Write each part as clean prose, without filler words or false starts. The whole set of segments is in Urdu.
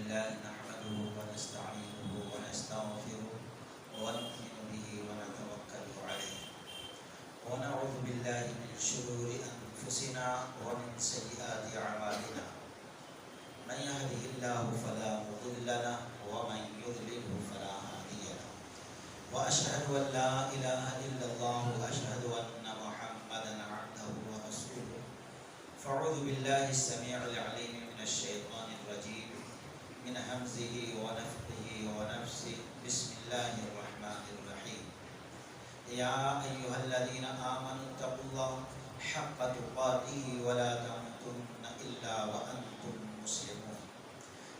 لله نحمده ونستعينه ونستغفره ونؤمن به ونتوكل عليه ونعوذ بالله من شرور أنفسنا ومن سيئات أعمالنا من يهده الله فلا مضل له ومن يضلله فلا هادي له وأشهد أن لا إله إلا الله وأشهد أن محمدا عبده ورسوله فأعوذ بالله السميع العليم من الشيطان الرجيم من همزه ونفخه ونفسه بسم الله الرحمن الرحيم يا أيها الذين آمنوا اتقوا الله حق تقاته ولا تموتن إلا وأنتم مسلمون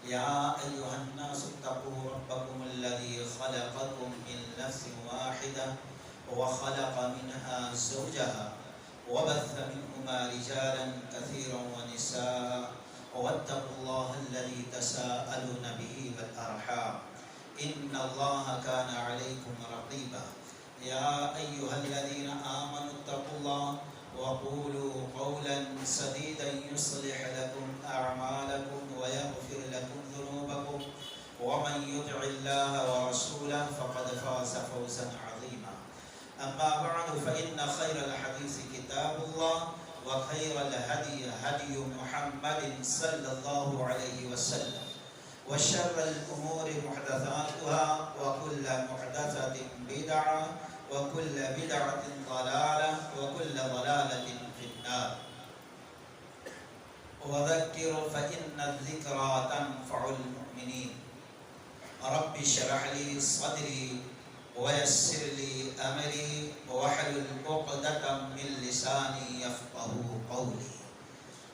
يا أيها الناس اتقوا ربكم الذي خلقكم من نفس واحدة وخلق منها زوجها وبث منهما رجالا كثيرا ونساء واتقوا الله الذي تساءلون به والأرحام إن الله كان عليكم رقيبا يا أيها الذين آمنوا اتقوا الله وقولوا قولا سديدا يصلح لكم أعمالكم ويغفر لكم ذنوبكم ومن يطع الله ورسوله فقد فاز فوزا عظيما أما بعد فإن خير الحديث كتاب الله وخير الهدي هدي محمد صلى الله عليه وسلم وشر الأمور محدثاتها وكل محدثة بدعة وكل بدعة ضلالة وكل ضلالة في النار وذكر فإن الذكرى تنفع المؤمنين رب اشرح لي صدري ويسر لي أمري واحلل عقدة من لساني يفقهوا قولي.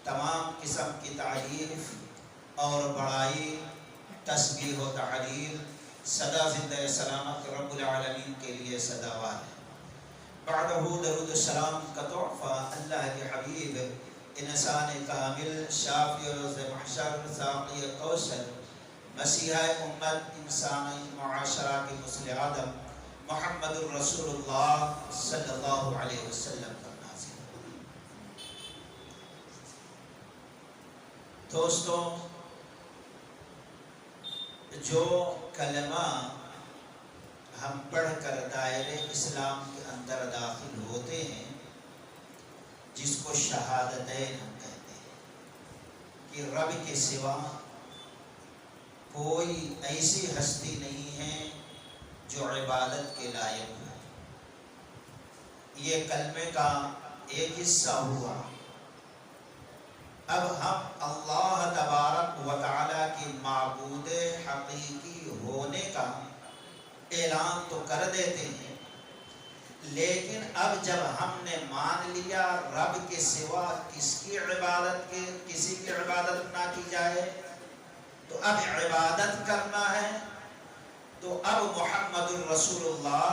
تمام قسم کی تعریف اور بڑائی تسبیح و تحلیل سدا زندہ سلامت رب العالمین کے لیے سداوار ہے. بعدہ درود السلام کا تحفہ اللہ کے حبیب انسان کامل شافی روز محشر ساقی کوثر مسیح امت انسانی معاشرہ کے مثل آدم محمد الرسول اللہ صلی اللہ علیہ وسلم پر نازل. دوستو، جو کلمہ ہم پڑھ کر دائرے اسلام کے اندر داخل ہوتے ہیں جس کو شہادتین ہم کہتے ہیں کہ رب کے سوا کوئی ایسی ہستی نہیں ہے جو عبادت کے لائق ہے. یہ کلمے کا ایک حصہ ہوا. اب ہم اللہ تبارک و تعالی کی معبود حقیقی ہونے کا اعلان تو کر دیتے ہیں، لیکن اب جب ہم نے مان لیا رب کے سوا کسی کی عبادت نہ کی جائے تو اب عبادت کرنا ہے، تو اب محمد الرسول اللہ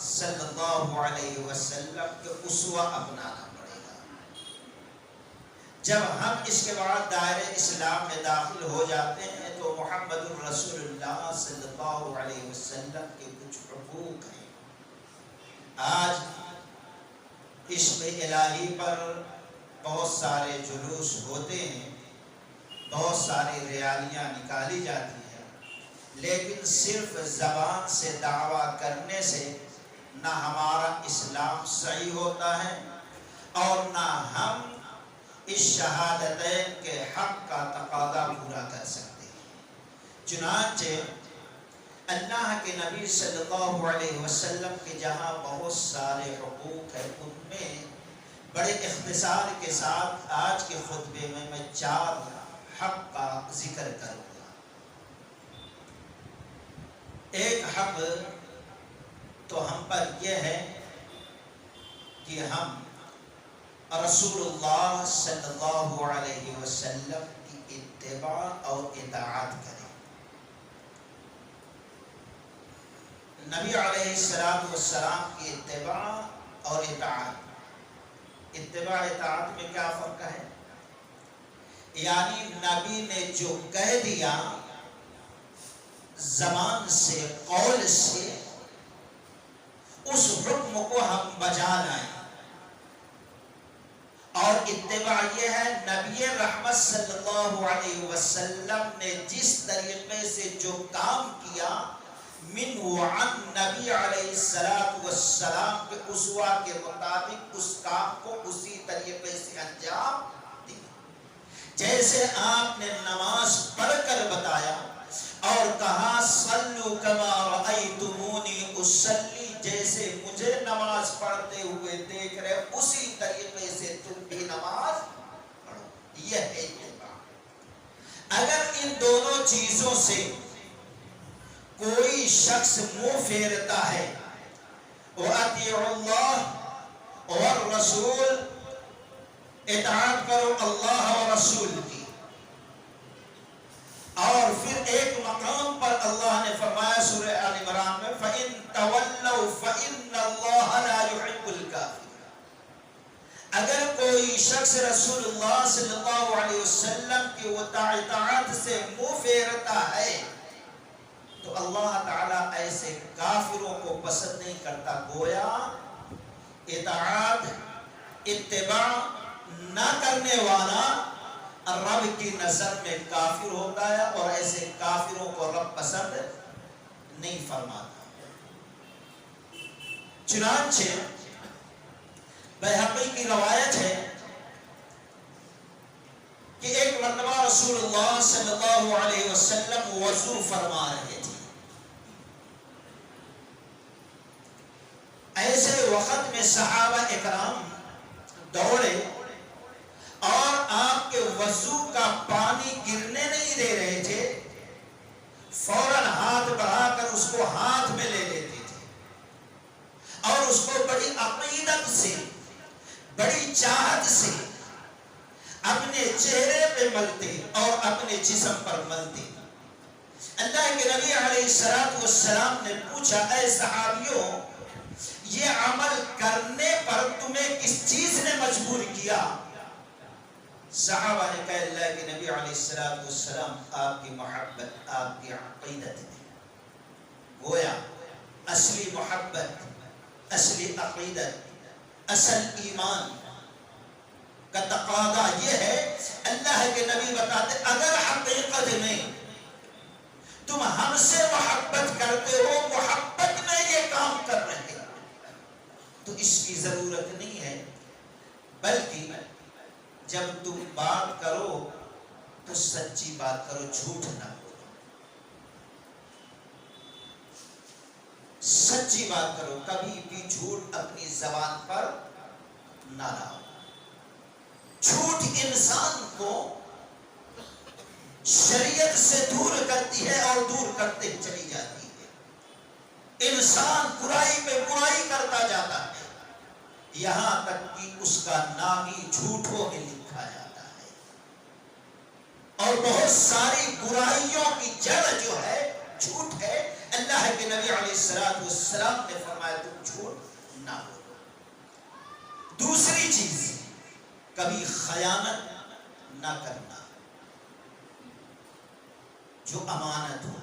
صلی اللہ علیہ وسلم کے اسوہ اپنانا پڑے گا. جب ہم اس کے بعد دائرے اسلام میں داخل ہو جاتے ہیں تو محمد الرسول اللہ صلی اللہ علیہ وسلم کے کچھ حقوق ہیں. آج عشق الہی پر بہت سارے جلوس ہوتے ہیں، بہت ساری ریالیاں نکالی جاتی ہیں، لیکن صرف زبان سے دعویٰ کرنے سے نہ ہمارا اسلام صحیح ہوتا ہے اور نہ ہم اس شہادتین کے حق کا تقاضا پورا کر سکتے ہیں. چنانچہ اللہ کے نبی صلی اللہ علیہ وسلم کے جہاں بہت سارے حقوق ہیں، ان میں بڑے اختصار کے ساتھ آج کے خطبے میں 4 حق کا ذکر کروں گا. ایک حق تو ہم پر یہ ہے کہ ہم رسول اللہ صلی اللہ علیہ وسلم کی اتباع اور اطاعت کریں. نبی علیہ السلام کی اتباع اور اطاعت. اتباع اطاعت میں کیا فرق ہے؟ یعنی نبی نے جو کہہ دیا زبان سے قول سے اس حکم کو ہم بجا لائیں اور اتباع یہ ہے نبی رحمت صلی اللہ علیہ وسلم نے جس طریقے سے جو کام کیا من وعن نبی علیہ السلام کے اسوہ کے مطابق اس کام کو اسی طریقے سے انجام دیا۔ جیسے آپ نے نماز پڑھ کر بتایا اور کہا صلو کما رأیتمونی اصلی، جیسے مجھے نماز پڑھتے ہوئے دیکھ رہے اسی طریقے سے تم بھی نماز پڑھو، یہ ہے اتباع۔ اگر ان دونوں چیزوں سے کوئی شخص منہ پھیرتا ہے، وَأَطِيعُوا اللَّهَ وَالرَّسُولَ، اطاعت کرو اللہ و رسول کی، اور پھر ایک مقام پر اللہ نے فرمایا سورہ آل عمران میں فَإِن تَوَلَّوْا فَإِنَّ اللَّهَ لَا يُحِبُّ الْكَافِرِينَ، اگر کوئی شخص رسول اللہ صلی اللہ علیہ وسلم کی اطاعت سے منہ پھیرتا ہے تو اللہ تعالیٰ ایسے کافروں کو پسند نہیں کرتا۔ گویا اطاعت اتباع نہ کرنے والا رب کی نظر میں کافر ہوتا ہے، اور ایسے کافروں کو رب پسند نہیں فرماتا۔ چنانچہ بہقی کی روایت ہے کہ ایک مرتبہ رسول اللہ صلی اللہ علیہ وسلم وضو فرما رہے تھے۔ ایسے وقت میں صحابہ اکرام دوڑے اور آپ کے وضو کا پانی گرنے نہیں دے رہے تھے، فوراً ہاتھ بڑھا کر اس کو ہاتھ میں لے لیتے تھے اور اس کو بڑی عقیدت سے، بڑی چاہت سے اپنے چہرے پہ ملتے اور اپنے جسم پر ملتے۔ اللہ کے نبی علیہ السلام نے پوچھا اے صحابیوں، یہ عمل کرنے پر تمہیں کس چیز نے مجبور کیا؟ صحابہ نے کہا اللہ کے نبی علیہ السلام آپ کی محبت، آپ کی عقیدت ہے۔ گویا اصلی محبت، اصلی عقیدت، اصل ایمان کا تقاضا یہ ہے، اللہ کے نبی بتاتے اگر حقیقت میں تم ہم سے محبت کرتے ہو، محبت میں یہ کام کر رہے تو اس کی ضرورت نہیں ہے، بلکہ جب تم بات کرو تو سچی بات کرو، جھوٹ نہ بولو، سچی بات کرو، کبھی بھی جھوٹ اپنی زبان پر نہ لاؤ۔ جھوٹ انسان کو شریعت سے دور کرتی ہے اور دور کرتے چلی جاتی ہے۔ انسان برائی پہ برائی کرتا جاتا ہے، یہاں تک کہ اس کا نام ہی جھوٹوں میں لکھا جاتا ہے، اور بہت ساری برائیوں کی جڑ جو ہے جھوٹ ہے۔ اللہ کے نبی علیہ السلام نے فرمایا تم جھوٹ نہ بولو۔ دوسری چیز، کبھی خیانت نہ کرنا۔ جو امانت ہو،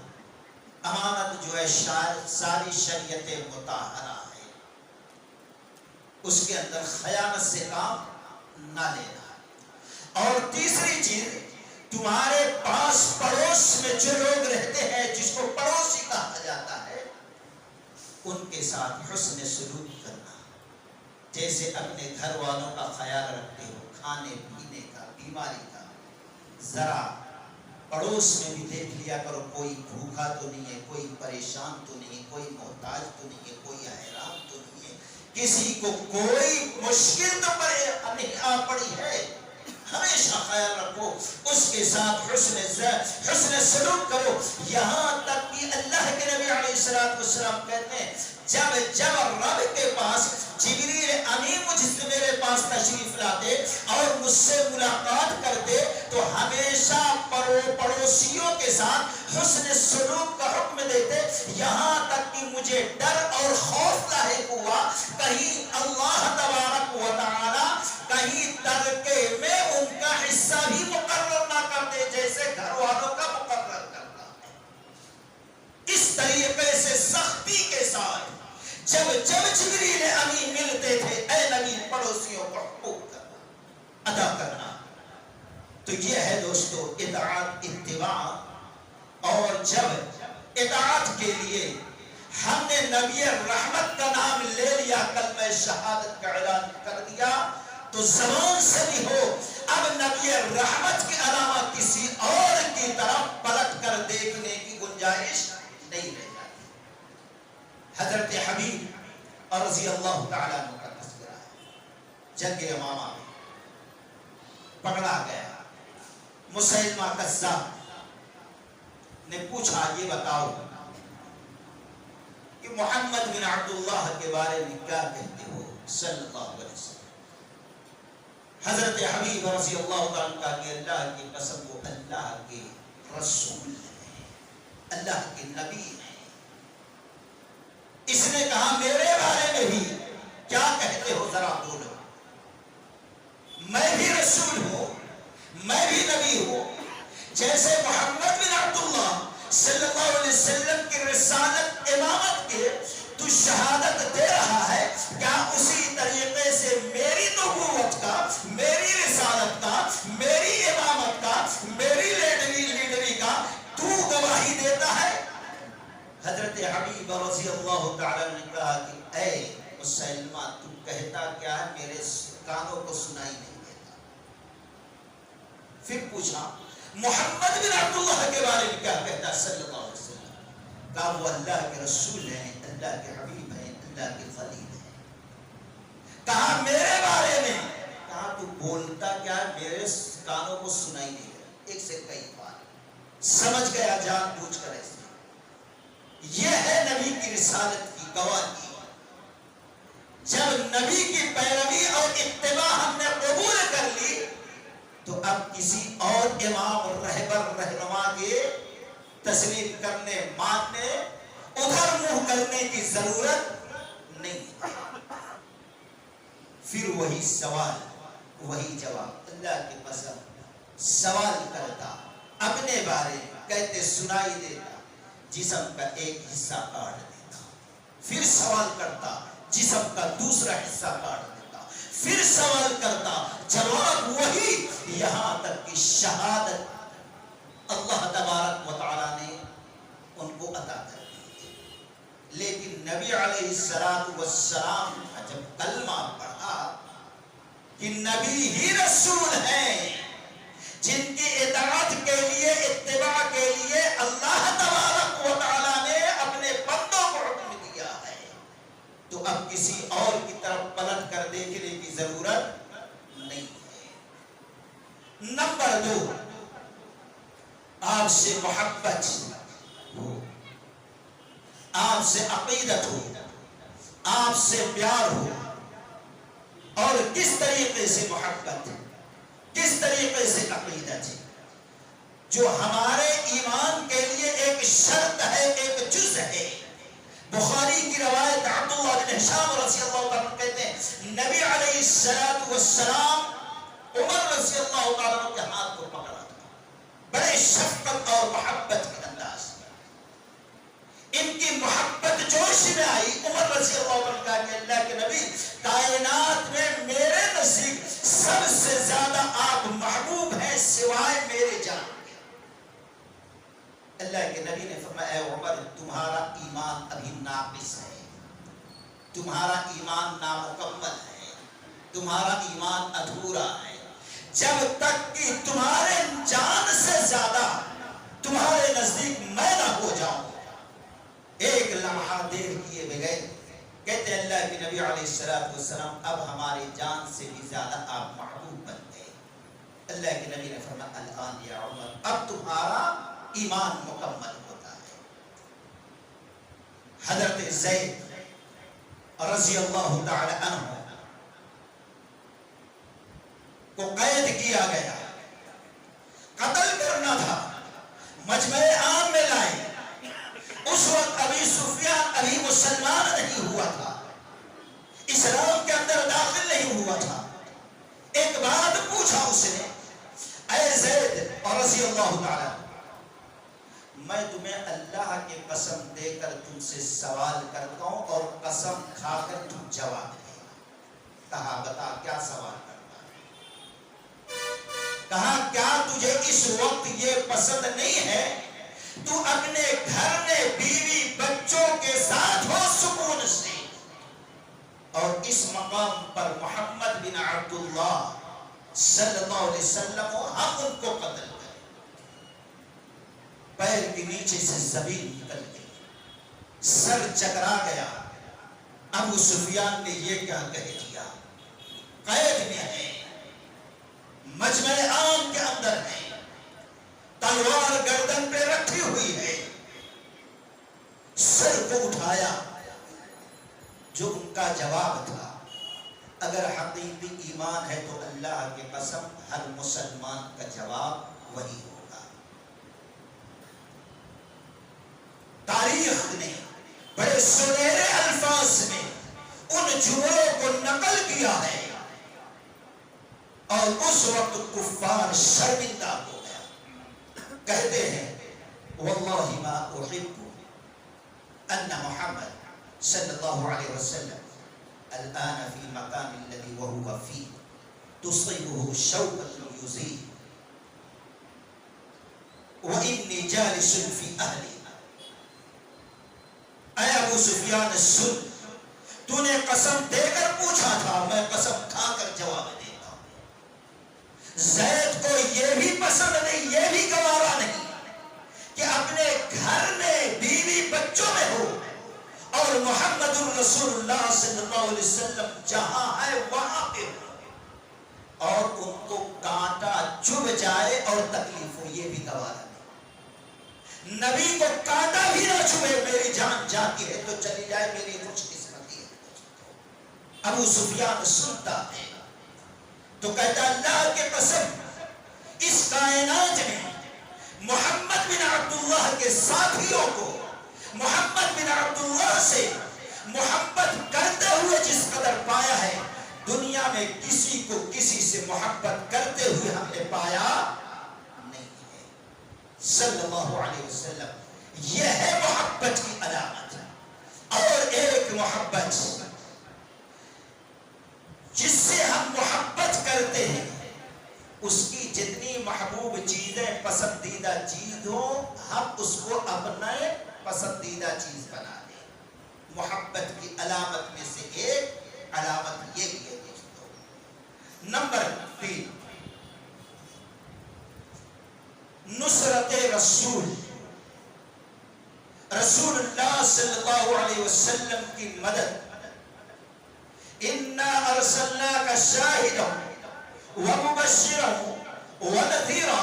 امانت جو ہے ساری شریعت مطہرہ ہے، اس کے اندر خیانت سے کام نہ لینا۔ اور تیسری چیز، تمہارے پاس پڑوس میں جو لوگ رہتے ہیں جس کو پڑوسی کہا جاتا ہے، ان کے ساتھ حسن سلوک کرنا، جیسے اپنے گھر والوں کا خیال رکھتے ہو، کھانے پینے کا، بیماری کا۔ ذرا پڑوس میں بھی دیکھ لیا کرو، کوئی بھوکا تو نہیں ہے، کوئی پریشان تو نہیں ہے، کوئی محتاج تو نہیں ہے، کوئی حیران تو نہیں ہے، کسی کو کوئی مشکل تو نہیں آ پڑی ہے۔ ہمیشہ خیال رکھو، اس کے ساتھ حسن سلوک کرو۔ یہاں تک کہ اللہ کے نبی علیہ السلام کہتے ہیں جب رب کے پاس جبریل امین میرے پاس تشریف لاتے اور مجھ سے ملاقات کرتے تو ہمیشہ پڑوسیوں کے ساتھ حسن سلوک کا حکم دیتے، یہاں تک کہ مجھے ڈر اور خوف لاحق ہوا کہیں اللہ تبارک و تعالی کہیں ترکے میں ان کا حصہ بھی مقرر نہ کرتے جیسے گھر والوں کا مقرر کرتا ہے۔ اس طریقے سے سختی کے ساتھ جب جبریل امین ملتے تھے، اے نبی پڑوسیوں کو حقوق کرنا، ادا کرنا. تو یہ ہے دوستو اطاعت، اتباع. اور جب اطاعت کے لیے ہم نے نبی رحمت کا نام لے لیا، کلمہ شہادت کا اعلان کر دیا، تو زبان سے بھی ہو اب نبی رحمت کے علاوہ کسی اور کی طرف پلٹ کر دیکھنے کی گنجائش نہیں رہ جاتی. حضرت حبیب اور رضی اللہ تعالیٰ عنہ کا تذکرہ ہے. جنگ یمامہ میں پکڑا گیا. مسیلمہ کذاب نے پوچھا یہ بتاؤ کہ محمد بن عبداللہ کے بارے میں کیا کہتے ہو صلی اللہ علیہ وسلم. حضرت حبیب رضی اللہ عنہ کا کہ اللہ کی قسم وہ اللہ کے رسول ہیں، اللہ کے نبی ہیں. اس نے کہا میرے بارے میں بھی کیا کہتے ہو ذرا بولو. میں بھی رسول ہوں، میں بھی نبی ہوں. جیسے محمد بن عبداللہ صلی اللہ علیہ وسلم کی رسالت امامت کے تو شہادت دے رہا ہے، کیا اسی طریقے سے میری نبوت کا، میری رسالت کا، میری امامت کا، میری لیڈری کا تو گواہی دیتا ہے؟ حضرت حبیب رضی اللہ تعالیٰ نے کہا کہ اے مسلمہ تو کہتا کیا ہے، میرے کانوں کو سنائی نہیں دیتا. پھر پوچھا محمد بن عبداللہ کے بارے میں کیا کہتا ہے صلی اللہ علیہ وسلم. کہا وہ اللہ کے رسول ہیں، اللہ کے حبیب ہیں، اللہ کے خلیل ہیں. کہا میرے بارے میں، کہا تو بولتا کیا ہے، میرے کانوں کو سنائی نہیں دیتا. ایک سے کئی بار سمجھ گیا جان بوجھ کر ایسے. یہ ہے نبی کی رسالت کی گواہی. جب نبی کی پیروی اور اتباع ہم نے قبول کر لی تو اب کسی اور امام رہبر رہنما کے تسلیم کرنے، ماننے، ادھر منہ کرنے کی ضرورت نہیں. پھر وہی سوال وہی جواب. اللہ کے قسم سوال کرتا اپنے بارے میں، کہتے سنائی دیتا، جسم کا ایک حصہ کاٹ دیتا. پھر سوال کرتا، جسم کا دوسرا حصہ کاٹ دیتا. پھر سوال کرتا، جواب وہی، یہاں تک کہ شہادت اللہ تبارک و تعالیٰ نے ان کو عطا کر دی. لیکن نبی علیہ السلام کا جب کلمہ پڑھا کہ نبی ہی رسول ہیں جن کی اطاعت کے لیے، اتباع کے لیے اللہ تبارک و تعالیٰ نے اپنے بندوں کو حکم دیا ہے، تو اب کسی اور کی طرف پلٹ کر دیکھنے کی ضرورت نہیں ہے. نمبر 2، آپ سے محبت ہو، آپ سے عقیدت ہو، آپ سے پیار ہو. اور کس طریقے سے محبت، کس طریقے سے عقیدت، جو ہمارے ایمان کے لیے ایک شرط ہے، ایک جز ہے. بخاری کی روایت عبداللہ بن ہشام رضی اللہ عنہ کہتے ہیں نبی علیہ السلام عمر رضی اللہ عنہ کے ہاتھ کو پکڑا تھا بڑے شفقت اور محبت کے انداز. ان کی محبت جوش میں آئی. عمر رضی اللہ عنہ کہا کہ اللہ کے نبی، کائنات میں میرے نزدیک سب سے زیادہ آپ محبوب ہیں سوائے میرے جان کے. اللہ کے نبی نے فرمایا اے عمر، تمہارا ایمان ابھی ناقص ہے، تمہارا ایمان نامکمل ہے، تمہارا ایمان ادھورا ہے. جب تک کہ تمہارے جان سے زیادہ تمہارے نزدیک میں نہ ہو جاؤں. ایک لمحہ دیر کیے بغیر کہتے ہیں اللہ کے نبی علیہ السلام اب ہماری جان سے بھی زیادہ آپ محبوب بن گئے. اللہ کے نبی نے فرمایا الآن یا عمر، اب تمہارا ایمان مکمل ہوتا ہے. حضرت زید رضی اللہ تعالی عنہ کو قید کیا گیا، قتل کرنا تھا، مجمع عام میں لائے. اس وقت ابھی سفیان ابھی مسلمان نہیں ہوا تھا، اسلام کے اندر داخل نہیں ہوا تھا. ایک بات پوچھا اس نے، اے زید رضی اللہ تعالی، میں تمہیں اللہ کی قسم دے کر تم سے سوال کرتا ہوں اور قسم کھا کر تم جواب دے. کہا بتا کیا سوال کرتا ہے. کہا کیا تجھے اس وقت یہ پسند نہیں ہے تو اپنے گھر میں بیوی بچوں کے ساتھ ہو سکون سے، اور اس مقام پر محمد بن عبداللہ صلی اللہ علیہ وسلم ہم ان کو قتل کریں؟ پیر کے نیچے سے زمین نکل گئی، سر چکرا گیا۔ ابو سفیان نے یہ کیا کہہ دیا؟ قید میں ہے، مجمع عام کے اندر ہے، تلوار گردن پہ رکھی ہوئی ہے، سر کو اٹھایا۔ جو ان کا جواب تھا، اگر حقیقی ایمان ہے تو اللہ کی قسم ہر مسلمان کا جواب وہی ہوگا۔ تاریخ نے بڑے سنہرے الفاظ میں ان جملوں کو نقل کیا ہے، اور اس وقت کفار شرمندہ ہو گیا۔ کہتے ہیں واللہ ما احب ان محمد صلی اللہ علیہ وسلم الآن فی مقام الذی وہو فی تصیبہ شوکۃ یزیل وانی جالس فی اہلی۔ اے ابو سفیان سن، تو نے قسم دے کر پوچھا تھا، میں قسم کھا کر جواب دیتا ہوں۔ زید کو یہ بھی پسند نہیں، یہ بھی گوارا نہیں کہ اپنے گھر میں بیوی بچوں میں ہو اور محمد الرسول اللہ صلی اللہ علیہ وسلم جہاں ہے وہاں پہ ہو اور ان کو کانٹا چبھ جائے اور تکلیف ہو، یہ بھی گوارا نہیں۔ نبی کو کانٹا بھی نہ چھوئے، میری جان جاتی ہے تو چلی جائے، میری خوش قسمتی ہے۔ ابو سفیان سنتا ہے تو کہتا اللہ کے قسم اس کائنات میں محمد بن عبداللہ کے ساتھیوں کو محمد بن عبداللہ سے محبت کرتے ہوئے جس قدر پایا ہے، دنیا میں کسی کو کسی سے محبت کرتے ہوئے ہم نے پایا نہیں ہے۔ صلی اللہ علیہ وسلم، یہ ہے محبت کی علامت۔ اور ایک محبت جس سے ہم محبت کرتے ہیں، اس کی جتنی محبوب چیزیں پسندیدہ چیز ہو، ہم اس کو اپنا پسندیدہ چیز بنا دیں۔ محبت کی علامت میں سے ایک علامت یہ بھی ہے دوستو۔ نمبر 3، نصرت رسول، رسول اللہ صلی اللہ علیہ وسلم کی مدد۔ انا ارسلناک شاہدا ومبشرا ونذیرا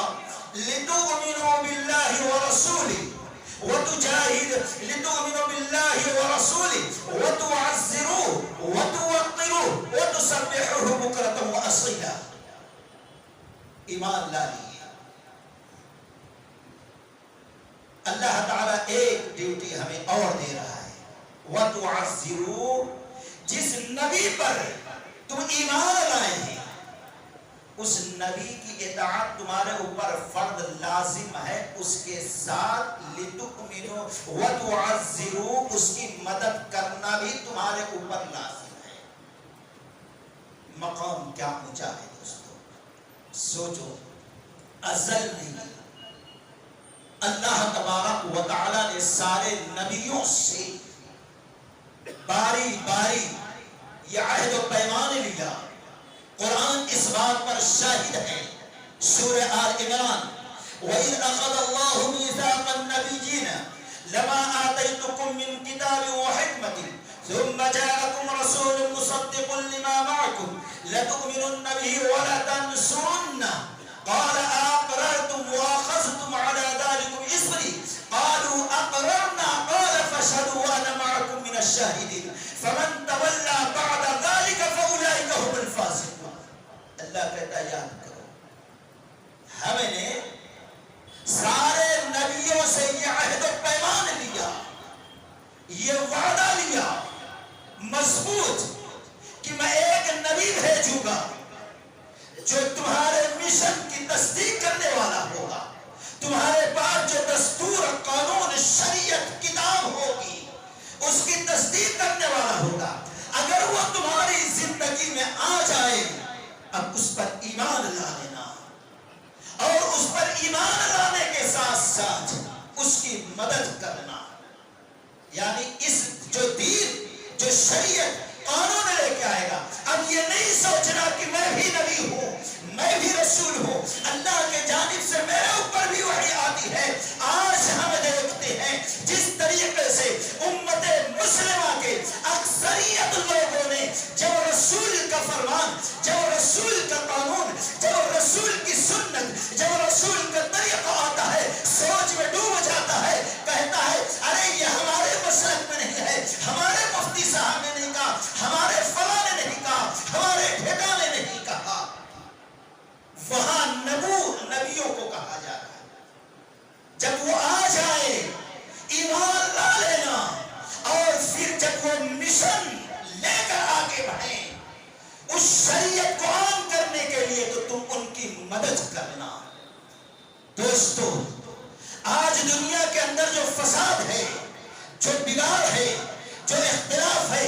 لتؤمنوا باللہ ورسولہ لتؤمنوا باللہ ورسولہ وتعزروه وتوقروه وتسبحوه بکرة واصیلا۔ ایمان لا لیے، اللہ تعالیٰ ایک ڈیوٹی ہمیں اور دے رہا ہے، وتعزروه، جس نبی پر تم ایمان لائے ہیں اس نبی کی اطاعت تمہارے اوپر فرض لازم ہے، اس کے ساتھ لتؤمنوا وتعزروه، اس کی مدد کرنا بھی تمہارے اوپر لازم ہے۔ مقام کیا اونچا ہے دوستو، سوچو، ازل نہیں اللہ تبارک و تعالی نے سارے نبیوں سے باری باری یہ عہد و پیمان لیا۔ قرآن اس بات پر شاہد ہے، سورہ آل عمران، وَإِذْ أَخَذَ اللَّهُ مِيثَاقَ النَّبِيِّينَ لَمَا آتَيْتُكُم مِّن كِتَابٍ وَحِكْمَةٍ ثُمَّ جَاءَكُمْ رَسُولٌ مُّصَدِّقٌ لِّمَا مَعَكُمْ لَتُؤْمِنُنَّ بِهِ وَلَتَنصُرُنَّهُ قَالَ أَأَقْرَرْتُمْ وَأَخَذْتُمْ عَلَىٰ ذَلِكُمْ إِصْرِي قَالُوا أَقْرَرْنَا قَالَ فَاشْهَدُوا وَأَنَا مَعَكُم مِّنَ الشَّاهِدِينَ فَمَن تَوَلَّىٰ بَعْدَ ذَلِكَ فَأُولَٰئِكَ هُمُ الْفَاسِقُونَ۔ اللہ کہتا ہے یاد کرو، ہم نے سارے نبیوں سے یہ عہد و پیمان لیا، یہ وعدہ لیا مضبوط کہ میں ایک نبی بھیجوں گا جو تمہارے مشن کی تصدیق کرنے والا ہوگا، تمہارے پاس جو دستور، قانون، شریعت، کتاب ہوگی اس کی تصدیق کرنے والا ہوگا۔ اگر وہ تمہاری زندگی میں آ جائے اب اس پر ایمان لا لینا، ایمان لانے کے ساتھ ساتھ اس کی مدد کرنا. یعنی اس جو دین جو شریعت قانون لے کے آئے گا. اب یہ نہیں سوچنا کہ میں بھی نبی ہوں میں بھی رسول ہوں اللہ کے جانب سے میرے اوپر بھی وحی آتی ہے. آج ہم دیکھتے ہیں جس طریقے سے امت مسلمہ کے اکثریت لوگوں نے جب رسول کا فرمان جب رسول کا قانون جب رسول کی سنت جب رسول کا طریقہ آتا ہے سوچ میں ڈوب جاتا ہے. کہتا ہے ارے یہ ہمارے مسلک میں نہیں ہے ہمارے مفتی صاحب نے نہیں کہا ہمارے فلاں نے نہیں کہا ہمارے ٹھیکا نے نہیں کہا. وہاں نبیوں کو کہا جا رہا ہے. جب وہ آ جائے ایمان لا لینا اور پھر جب وہ مشن لے کر آگے بڑھیں اس شریعت کو عام کرنے کے لیے تو تم ان کی مدد کرنا. دوستو آج دنیا کے اندر جو فساد ہے جو بگاڑ ہے جو اختلاف ہے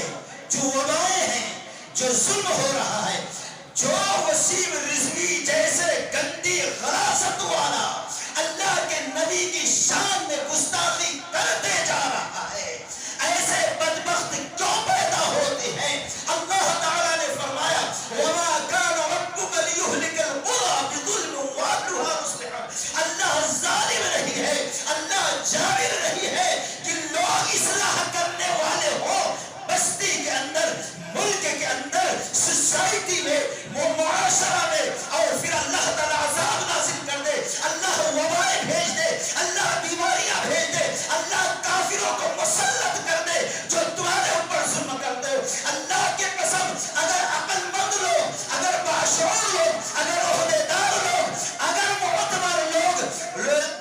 جو وبائیں ہیں جو ظلم ہو رہا ہے جو وسیم رضوی جیسے گندی غلاظت والا اللہ کے نبی کی شان میں گستاخی کرتے جا رہا ہے ایسے بدبخت کیوں پیدا ہوتے ہیں. اللہ تعالیٰ نے فرمایا وما كان ربك ليهلك القرى بظلم واهلها مصلحون. اللہ ظالم نہیں ہے اللہ جابر نہیں ہے کہ لوگ اصلاح کرنے والے ہوں بستی کے اندر ملک کے اندر سوسائٹی میں معاشرہ میں اور پھر اللہ تعالیٰ عذاب نازل کر دے اللہ وبائیں بھیج دے اللہ بیماریاں بھیج دے اللہ کافروں کو مسلط کر دے جو تمہارے اوپر ظلم کرتے ہو. اللہ کے قسم اگر عقل مند لوگ اگر باشعور لوگ اگر عہدیدار لوگ اگر معتبر لوگ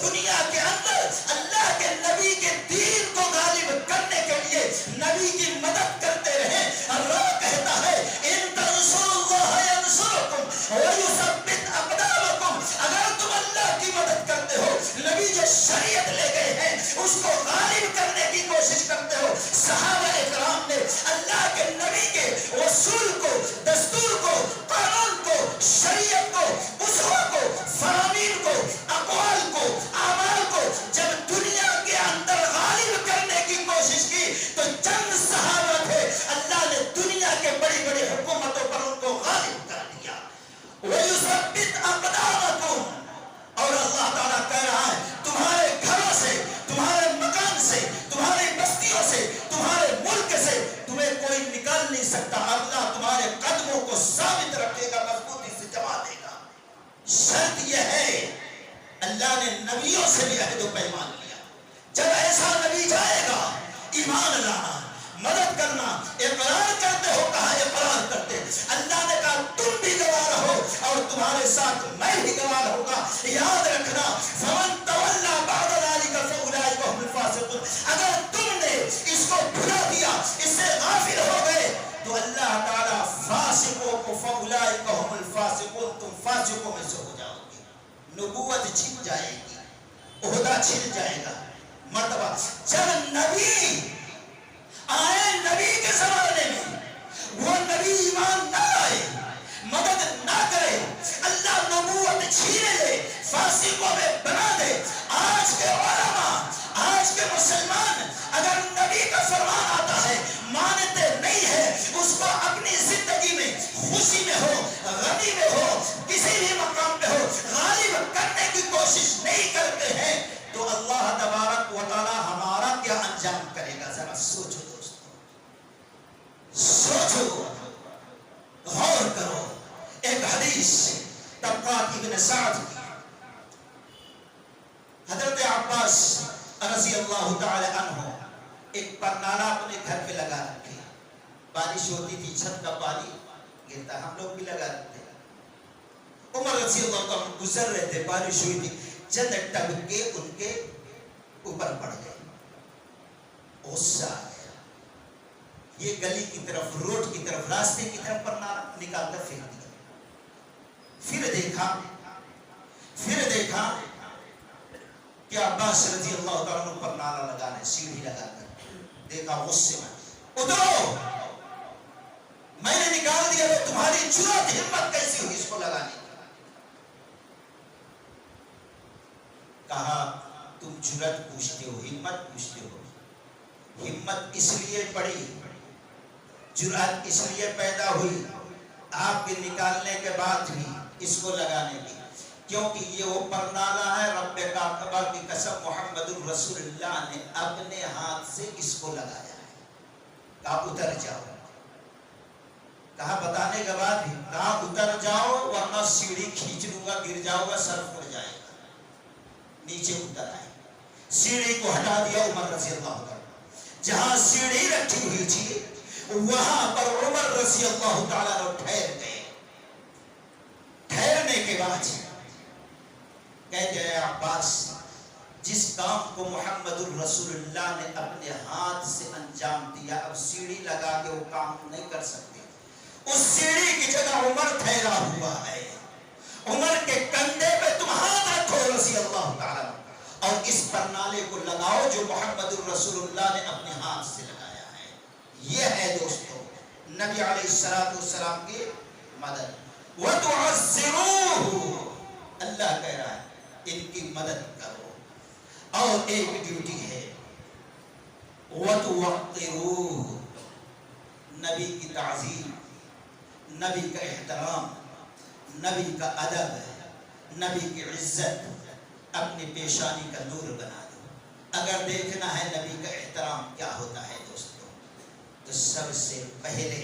دنیا کے اندر اللہ کے نبی کے دین کو غالب کرنے کے لیے نبی کی مدد کرتے رہے. اللہ کہتا ہے ان تنصروا اللہ ینصرکم ویثبت اقدامکم. اگر تم اللہ کی مدد کرتے ہو نبی جو شریعت لے گئے ہیں اس کو غالب کرنے کی کوشش کرتے ہو. صحابہ اکرام نے اللہ کے نبی کے اصول کو دستور کو قانون کو شریعت کو اسوہ کو فرامین کو اقوال کو اعمال کو جب دنیا کے اندر غالب کرنے کی کوشش کی تو چند صحابہ تھے اللہ نے دنیا کے بڑی بڑی حکومتوں پر ان کو غالب کر دیا. وَيُثَبِّتْ أَقْدَامَكُمْ. اور اللہ تعالیٰ کہہ رہا ہے تمہارے گھروں سے تمہارے مکان سے تمہاری بستیوں سے تمہارے ملک سے تمہیں کوئی نکال نہیں سکتا. اللہ تمہارے قدموں کو ثابت رکھے گا مضبوطی سے جما دے گا. شرط یہ ہے اللہ نے نبیوں سے بھی عہد و پیمان کیا. جب ایسا نبی جائے گا ایمان لانا مدد کرنا اقرار کرتے ہو کہا اقرار کرتے. اللہ نے کہا تم بھی گواہ رہو اور تمہارے ساتھ میں بھی گواہ رہوں گا. یاد رکھنا فمن تولی بعد ذلک فاولئک هم الفاسقون. اگر تم نے اس کو بھلا دیا اس سے غافل ہو گئے تو اللہ تعالیٰ فاسقوں کو فاولئک هم الفاسقون تم فاسقوں میں سے ہو جاؤ گے. نبوت چھن جائے گی عہدہ چھن جائے گا مرتبہ. جب نبی آئے نبی کے زمانے میں وہ نبی ایمان نہ آئے مدد نہ کرے اللہ نبوت چھینے لے فاسقوں میں بنا دے. آج کے علماء آج کے مسلمان اگر نبی کا فرمان آتا ہے مانتے نہیں ہے اس کو اپنی زندگی میں خوشی میں ہو غمی میں ہو کسی بھی مقام پہ ہو غالب کرنے کی کوشش نہیں کرتے ہیں تو اللہ تبارک و تعالی ہمارا کیا انجام کرے گا. ذرا سوچو سوچو غور کرو. ایک حدیث طبقات ابن سعد کی حضرت عباس رضی اللہ تعالی عنہ ایک پرنالہ اپنے گھر پہ لگا رکھے. بارش ہوتی تھی چھت کا پانی گرتا ہم لوگ بھی لگا رکھتے. عمر رضی اللہ تعالی عنہ گزر رہے تھے بارش ہوئی تھی چند ٹبکے ان کے اوپر پڑ گئے. غصہ یہ گلی کی طرف روڈ کی طرف راستے کی طرف پرنالہ نکال کر پھینک دیا. پھر دیکھا کہ عباس رضی اللہ تعالیٰ عنہ پرنالہ لگانے سیڑھی لگا کر دیکھا غصے میں اترو میں نے نکال دیا تو تمہاری جرأت ہمت کیسی ہوئی اس کو لگانے کی. کہا تم جرأت پوچھتے ہو، ہمت پوچھتے ہو. ہمت اس لیے پڑی، جرأت اس لیے پیدا ہوئی آپ کے نکالنے کے بعد بھی اس کو لگانے کی، کیونکہ یہ وہ پرنالہ ہے رب کعبہ کی قسم محمد الرسول اللہ نے اپنے ہاتھ سے اس کو لگایا ہے. کہا اتر جاؤ، کہا بتانے کے بعد بھی کہا اتر جاؤ ورنہ سیڑھی کھینچ لوں گا، گر جاؤ گا، سر پھٹ جائے گا. نیچے اتر آئے، سیڑھی کو ہٹا دیا عمر رضی اللہ تعالیٰ. جہاں سیڑھی رکھی ہوئی تھی وہاں پر عمر رضی اللہ تعالیٰ ٹھہر گئے. ٹھہرنے کے بعد کہتے ہیں عباس جس کام کو محمد الرسول اللہ نے اپنے ہاتھ سے انجام دیا اب سیڑھی لگا کے وہ کام نہیں کر سکتے. اس سیڑھی کی جگہ عمر ٹھہرا ہوا ہے. عمر کے کندھے پہ تم ہاتھ رکھو رضی اللہ تعالیٰ اور اس پرنالے کو لگاؤ جو محمد الرسول اللہ نے اپنے ہاتھ سے لگایا ہے. یہ ہے دوستو نبی علیہ السلام کی مدد. وَتُعَزِّرُوهُ اللہ کہہ رہا ہے ان کی مدد کرو. اور ایک ڈیوٹی ہے وَتُوَقِّرُوهُ نبی کی تعظیم، نبی کا احترام، نبی کا ادب، نبی کی عزت اپنی پیشانی کا نور بنا دو. اگر دیکھنا ہے نبی کا احترام کیا ہوتا ہے دوستو تو سب سے پہلے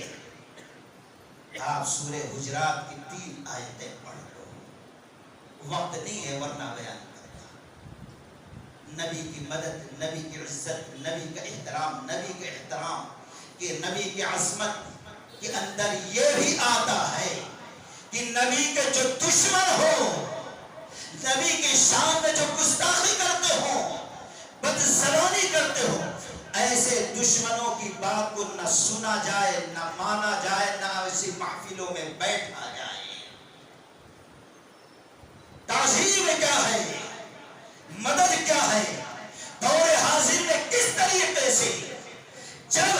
آپ سورہ حجرات کی 3 آیتیں پڑھ لو. وقت نہیں ہے ورنہ بیان کرتا. نبی کی مدد، نبی کی عزت، نبی کا احترام، نبی کا احترام کہ نبی کی عظمت کے اندر یہ بھی آتا ہے کہ نبی کے جو دشمن ہو، نبی کی شان میں جو گستاخی کرتے ہو، بدزبانی کرتے ہو، ایسے دشمنوں کی بات کو نہ سنا جائے، نہ مانا جائے، نہ ایسی محفلوں میں بیٹھا جائے. تعظیم کیا ہے، مدد کیا ہے، دور حاضر میں کس طریقے سے جب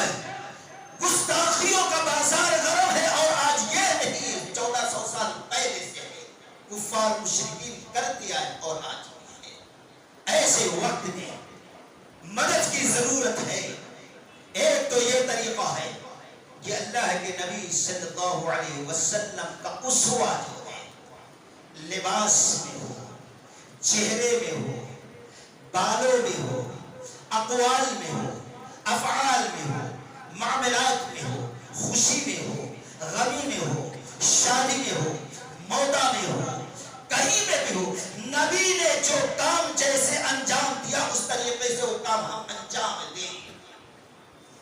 گستاخیوں کا بازار گرم ہے اور آج یہ نہیں 1400 سال پہلے سے ہے کفار مشرکین کرتے آئے اور آج بھی ہے. ایسے وقت میں مدد کی ضرورت ہے. ایک تو یہ طریقہ ہے کہ اللہ کے نبی صلی اللہ علیہ وسلم کا اسوہ جو ہے لباس میں ہو، چہرے میں ہو، بالوں میں ہو، اقوال میں ہو، افعال میں ہو، معاملات میں ہو، خوشی میں ہو، غمی میں ہو، شادی میں ہو، موتا میں ہو، کہیں میں بھی ہو، نبی نے جو کام جیسے انجام دیا اس طریقے سے وہ کام ہم انجام دیں.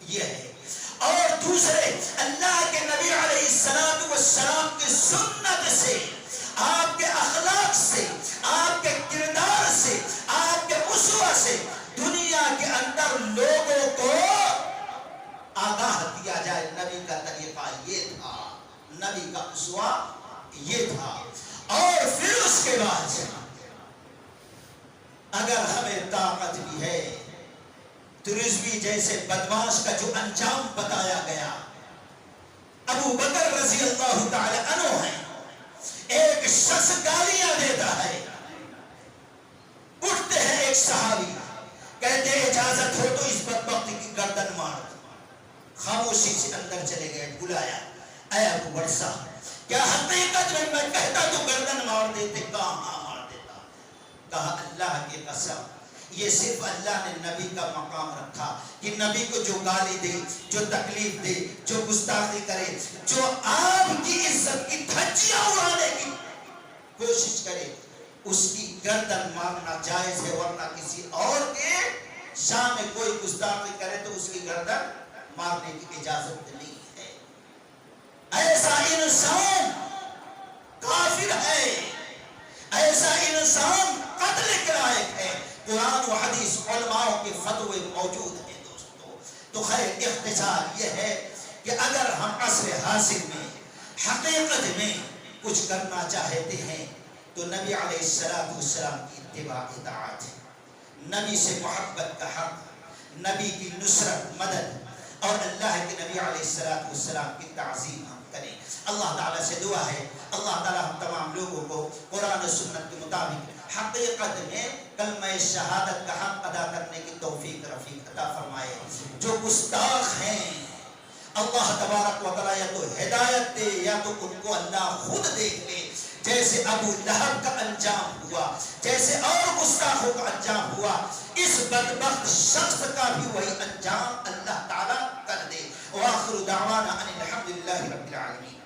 یہ ہے. اور دوسرے اللہ کے نبی علیہ السلام کی سنت سے، آپ کے اخلاق سے، آپ کے کردار سے، آپ کے اسوہ سے دنیا کے اندر لوگوں کو آگاہ دیا جائے. نبی کا طریقہ یہ تھا، نبی کا اسوہ یہ تھا. اور پھر اس کے بعد اگر ہمیں طاقت بھی ہے تو رضوی جیسے بدماش کا جو انجام بتایا گیا، ابو بکر رضی اللہ تعالی عنہ ہے، ایک شخص گالیاں دیتا ہے، اٹھتے ہیں ایک صحابی کہتے ہیں اجازت ہو تو اس بدبخت کی گردن مار. خاموشی سے اندر چلے گئے، بلایا اے ابو برسا کیا حقیقت میں کہتا تو گردن مار دیتے؟ کہا ہاں مار دیتا. کہا اللہ کی قسم یہ صرف اللہ نے نبی کا مقام رکھا کہ نبی کو جو گالی دے، جو تکلیف دے، جو گستاخی کرے، جو آپ کی عزت کی دھجیاں اڑانے کی کوشش کرے، اس کی گردن مارنا جائز ہے. ورنہ کسی اور کے شان میں کوئی گستاخی کرے تو اس کی گردن مارنے کی اجازت نہیں ہے. ایسا انسان کافر ہے، ایسا انسان قتل کے لائق ہے. قرآن و حدیث علماء کے فتوے موجود ہیں دوستو. تو خیر اختصار یہ ہے کہ اگر ہم عصر حاضر میں حقیقت میں کچھ کرنا چاہتے ہیں تو نبی علیہ السلام کی اتباع اطاعت، نبی سے محبت کا حق، نبی کی نصرت مدد اور اللہ کے نبی علیہ السلام کی تعظیم ہم کریں. اللہ تعالیٰ سے دعا ہے اللہ تعالیٰ ہم تمام لوگوں کو قرآن و سنت کے مطابق حقیقت میں کلمہ شہادت کا حق ادا کرنے کی توفیق رفیق عطا فرمائے. جو گستاخ ہیں اللہ تبارک و تعالیٰ یا تو ہدایت دے یا تو ان کو اللہ خود دیکھ لے، جیسے ابو لہب کا انجام ہوا، جیسے اور گستاخوں کا انجام ہوا، اس بدبخت شخص کا بھی وہی انجام اللہ تعالیٰ کر دے. وآخر دعوانا ان الحمد للہ رب العالمین.